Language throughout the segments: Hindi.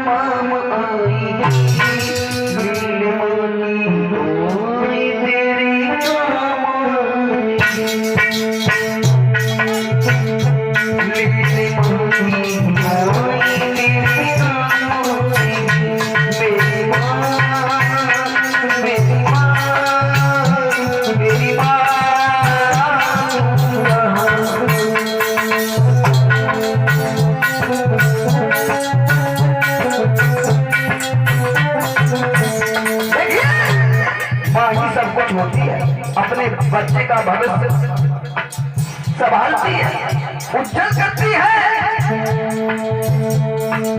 तमाम आई मेरे मानी डोरी तेरी काम आई मेरे मानी डोरी तेरी काम आई मेरी माँ मेरी माँ मेरी माँ सब कुछ होती है, अपने बच्चे का भविष्य संभालती है, उज्जवल करती है।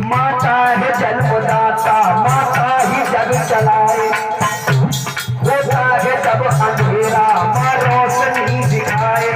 माता है जन्मदाता, माता ही जग चलाए, होता है जब अंधेरा माँ रोशनी दिखाए।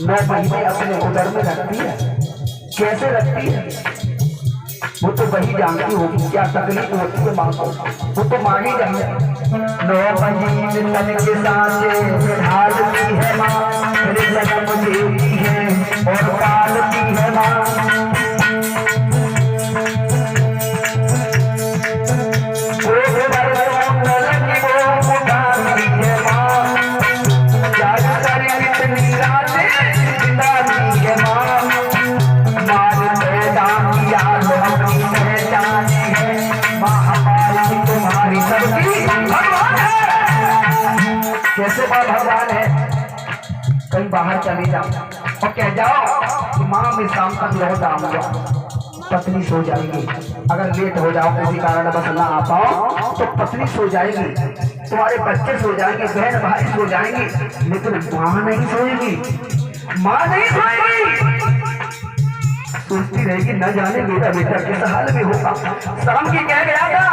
नौ महीने अपने उदर में रखती है, कैसे रखती है वो तो वही जानती होगी, क्या तकलीफ होती है माँ को, वो तो माँ ही जाने। 9 महीने तन के सांचे ढालती है माँ, फिर जन्म देती है और पालती है माँ। कैसे माँ भगवान है, कहीं बाहर चले जाओ और कह जाओ कि माँ मैं शाम तक लौट आऊंगा, पत्नी सो जाएगी। अगर लेट हो जाओ किसी कारण बस ना आ पाओ तो पत्नी सो जाएगी, तुम्हारे बच्चे सो जाएंगे, बहन भाई सो जाएंगे, लेकिन माँ नहीं सोएगी, माँ नहीं सोएगी। सोचती रहेगी न जाने मेरा बेटा किस हाल में होगा, शाम की कह गया था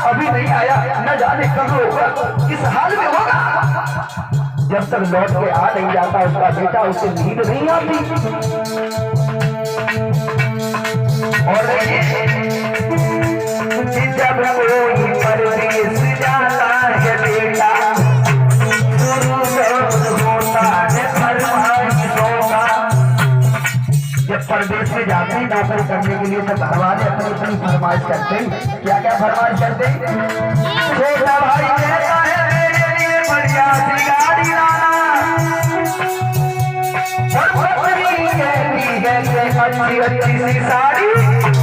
अभी नहीं आया, न जाने कब होगा, किस हाल में होगा। जब तक लौट के आ नहीं जाता उसका बेटा, उसे नींद नहीं आती। और जब कोई परदेस जाता है बेटा, होता है फरमाइशों का। जब परदेश में जाते हैं नौकरी करने के लिए तो घर वाले अपनी अपनी फरमाइश करते हैं। क्या क्या फरमाइश करते हैं? छोटा भाई कहता है मेरे लिए बढ़िया सी गाड़ी लाना, और पत्नी कहती है अच्छी अच्छी सी साड़ी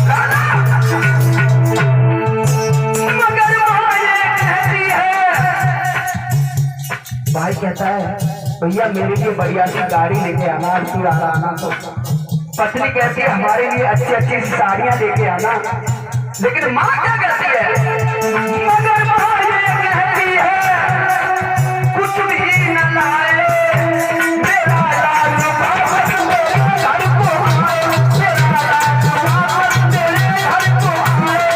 लाना। मगर माँ ये कहती है, भाई कहता है भैया मेरे लिए बढ़िया सी गाड़ी लेके आना, आना तो पत्नी कहती है हमारे लिए अच्छी अच्छी साड़ियां लेके आना। लेकिन माँ क्या कहती है? मगर माँ ये कहती है कुछ भी न लाए, मेरा लाल वापस मेरे घर को आए, मेरा लाल वापस मेरे घर को आए।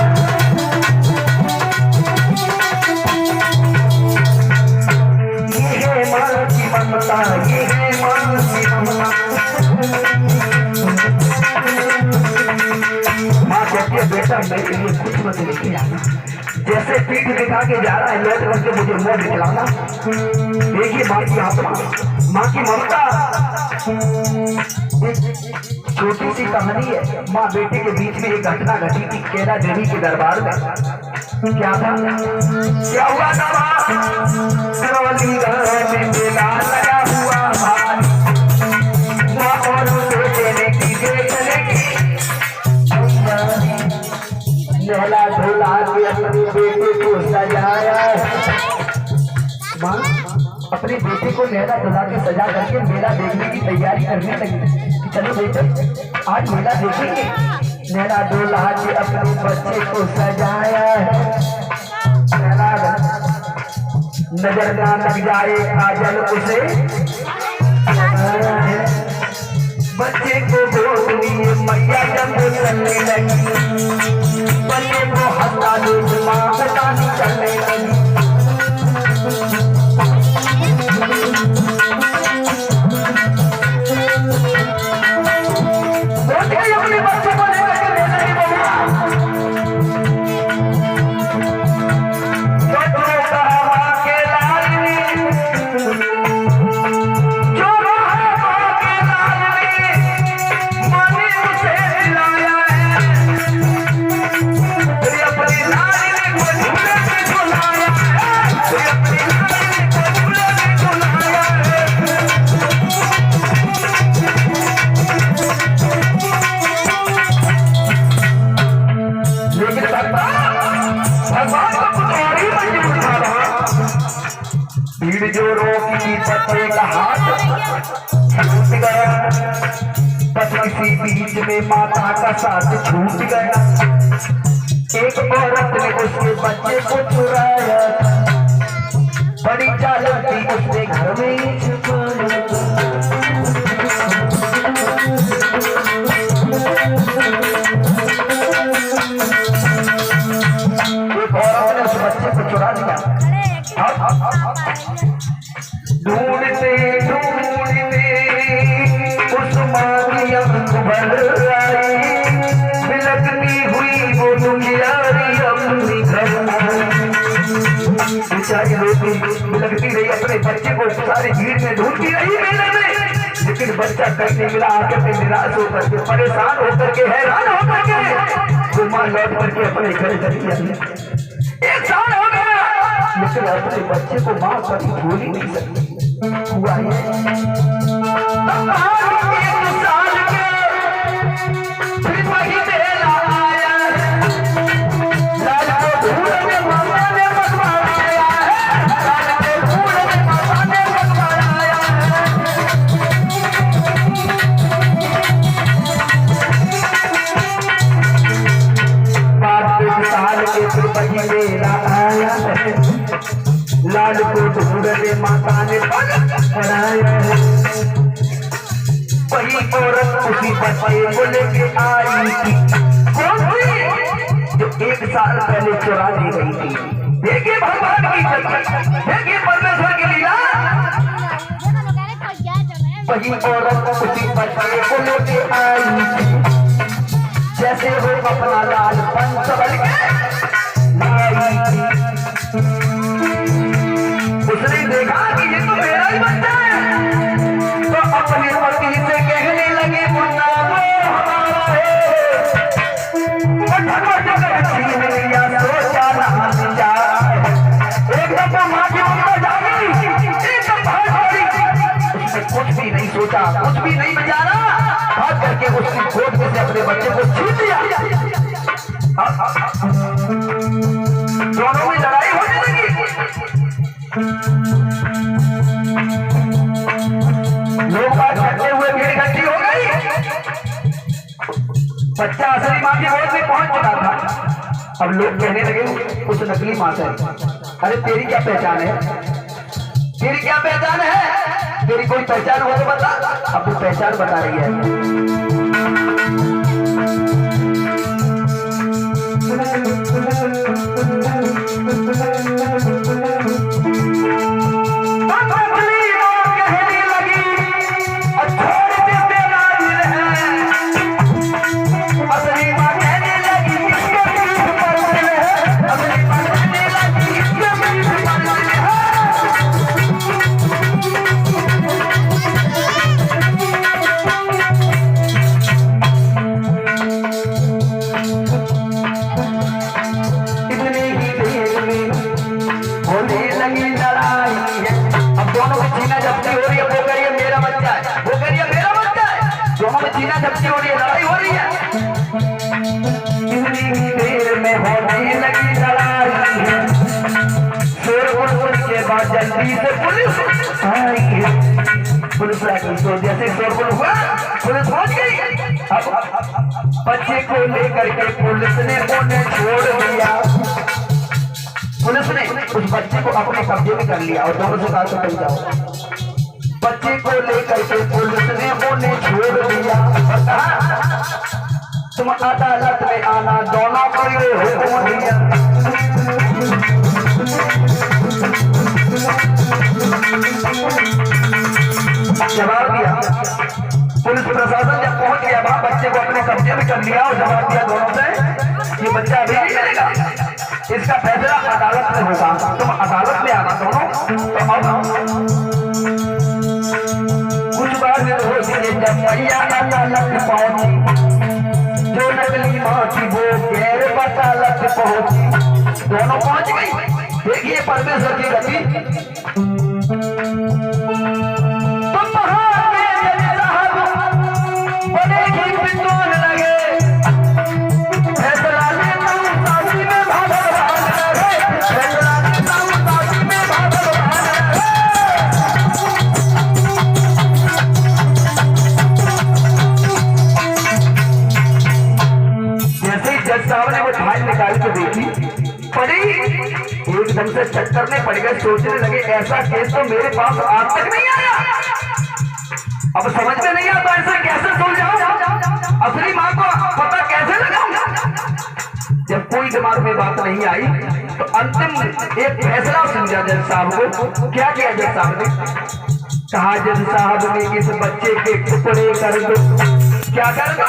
ये है माँ की ममता, ये है माँ की ममता। बेटा मेरे लिए कुछ मत लेके आना, जैसे पीठ दिखा के जा रहा है लौट करके मुझे मुंह दिखलाना। देखिए माँ की आत्मा, माँ की ममता। छोटी सी कहानी है, माँ बेटे के बीच में एक घटना घटी थी कैला देवी के दरबार में। क्या था, क्या हुआ था? मेला लगा हुआ भाई, माँ और बेटे की देखने नहला धुला के अपने बेटे को सजाया। माँ अपने बेटे को नहला धुला के सजा करके मेला देखने की तैयारी करने लगी कि चलो बेटे आज मेला देखेंगे। नहला धुला के अपने बच्चे को सजाया है, नजर ना लग जाए काजल उसे, चलने लगी, बच्चे को हंसा देख माँ बतानी चलने लगी। अपने बच्चे को लेकर के ले नहीं बोला, भीड़ जो रोकी बच्चे का हाथ छूट गया, बस किसी बीच में माता का साथ छूट गया। एक औरत ने उसके बच्चे को चुराया, बड़ी चालक थी उसने घर में ही छुपाया। एक औरत ने उस बच्चे को चुरा लिया। ढूंढते ढूंढते उस माँ की आंख भर आई, बिलखती हुई वो दुनियारी अपनी घर बेचारी रोती बिलखती रही अपने बच्चे को सारी भीड़ में ढूंढती रही मेले में, लेकिन बच्चा कहीं नहीं मिला। आकर के निराश होकर के, परेशान होकर के, हैरान होकर के वो माँ लौट करके अपने घर चली जाती। एक साल हो गया लेकिन अपने बच्चे को माँ कभी भूल ही नहीं सकती। हुआ है एक साल के फिर वही मेला आया, लाल को ढूंढने मामा ने मंगवाया है, लाल को ढूंढने मामा ने मंगवाया है। बात एक साल के फिर वही मेला आया है, लाल को ढूंढने माता ने पढ़ाया है। वही औरत उसी बच्चे को लेके आई थी, कौन थी जो एक साल पहले चुरा दी गई थी। देखिए भगवान की शक्ति, देखिए परमेश्वर की लीला। वही औरत उसी बच्चे को लेके आई थी, जैसे वो अपना लाल पंच बन के लाई थी। उसने देखा कि ये तो मेरा ही बच्चा है, तो अपने पति से कहने लगे मुन्ना वो हमारा है। सोचा ना जाए, एक दफा माँ की ऊपर जागी, एक दफा उसने कुछ भी नहीं सोचा, कुछ भी नहीं विचारा, भाग करके उसकी गोद में से अपने बच्चे को छीन लिया। दोनों में लड़ाई होने लगी। लोग बात करते हुए भीड़ इकट्ठी हो गई। बच्चा असली माँ की गोद में पहुंच चुका था। अब लोग कहने लगे उस नकली माँ से, अरे तेरी क्या पहचान है, तेरी क्या पहचान है, तेरी कोई पहचान हो तो बता। अब वो पहचान बता रही है। सीना झपकी हो रही है, लड़ाई हो रही है। इतनी देर में होने लगी लड़ाई, शोरगुल के बाद जल्दी से पुलिस आई। पुलिस आई तो जैसे शोरगुल हुआ पुलिस पहुंच गई। अब बच्चे को लेकर के पुलिस ने उन्हें छोड़ दिया। पुलिस ने उस बच्चे को अपने कब्जे में कर लिया और दोनों से कहा चल जाओ। बच्चे को लेकर के पुलिस ने उन्हें छोड़ दिया और कहा तुम अदालत में आना, दोनों को ये हुक्म दिया। जवाब दिया पुलिस प्रशासन जब पहुंच गया वहां बच्चे को अपने कब्जे में कर लिया और जवाब दिया दोनों से ये बच्चा अभी नहीं मिलेगा, इसका फैसला अदालत में होगा, तुम अदालत में आना दोनों। तो अब कुछ बार जब मैया अदालत पहुंची, जो नकली माँ थी वो गैर वकालत पहुंची, दोनों पहुंच गई। देखिए परमेश्वर की गति। बड़े ही विद्वान लगे, फैसला लेता हूँ काशी में भगवान रहे, फैसला लेता हूँ काशी में भगवान रहे। जैसे ही जज साहब ने वो फाइल निकाल के देखी, पड़ी एकदम से चक्कर में पड़ गए, सोचने लगे ऐसा केस तो मेरे पास आज तक नहीं आया। अब समझ में नहीं आता ऐसे कैसे सुलझाऊं, असली मां को पता कैसे लगाऊं। जब कोई दिमाग में बात नहीं आई तो अंतिम एक फैसला समझा जज साहब को। क्या किया जज साहब ने? कहा जज साहब ने इस बच्चे के टुकड़े कर दो। क्या कर दो?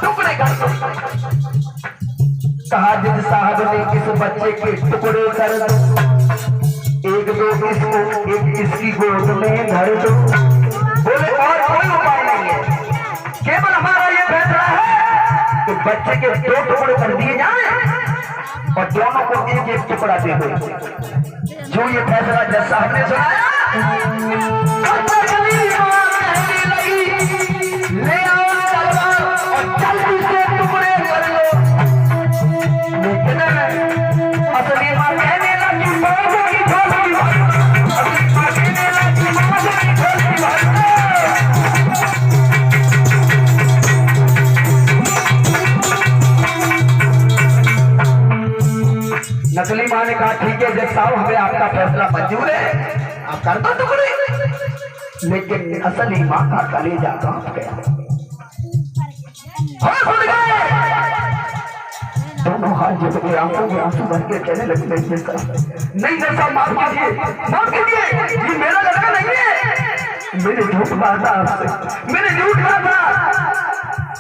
टुकड़े कर दो। कहा जज साहब ने इस बच्चे के टुकड़े कर दो, एक दो इसको एक इसकी गोद में धर दो। बोले और कोई उपाय नहीं है, केवल हमारा ये फैसला है कि बच्चे के दो टुकड़े कर दिए जाएं और दोनों को एक एक टुकड़ा दे दो। जो ये फैसला जज साहब ने सुनाया, ले आओ तलवार और जल्दी से टुकड़े कर लो। लेकिन असली मां कहने लगी बाबू की छोटी बात, असली मां कहने लगी बाबू की छोटी बात। नकली मां ने कहा ठीक है जज साहब, हमें आपका फैसला मंजूर है, आप कर दो टुकड़े। लेकिन असली मां का कलेजा कांप गया। दोनों हाथ जोड़ के आंखों में आंसू भर के कहने लगे नहीं जज साहब माफ कीजिए, माफ कीजिए, ये मेरा लड़का नहीं है, मैंने झूठ कहा था आपसे, मैंने झूठ कहा था।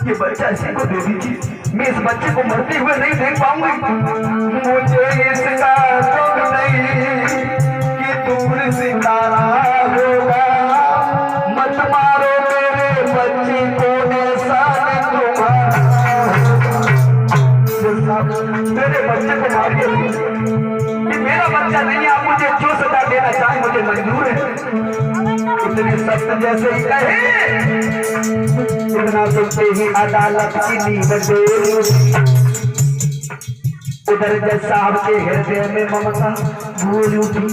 ये बच्चा इसी को दे दीजिए, मैं इस बच्चे को मरते हुए नहीं देख पाऊंगी। मुझे इसका दुख नहीं कि दूर सितारा होगा, मत मारो मेरे बच्चे को, ऐसा तुम्हारा मेरे बच्चे को मारिए, ये मेरा बच्चा नहीं है, आप मुझे जो सजा देना चाहे मुझे मंजूर है। इतने सख्त जैसे ही कहे, इतना सुनते ही अदालत की नींद डोली। उधर जज साहब के हृदय में ममता भूल उठी।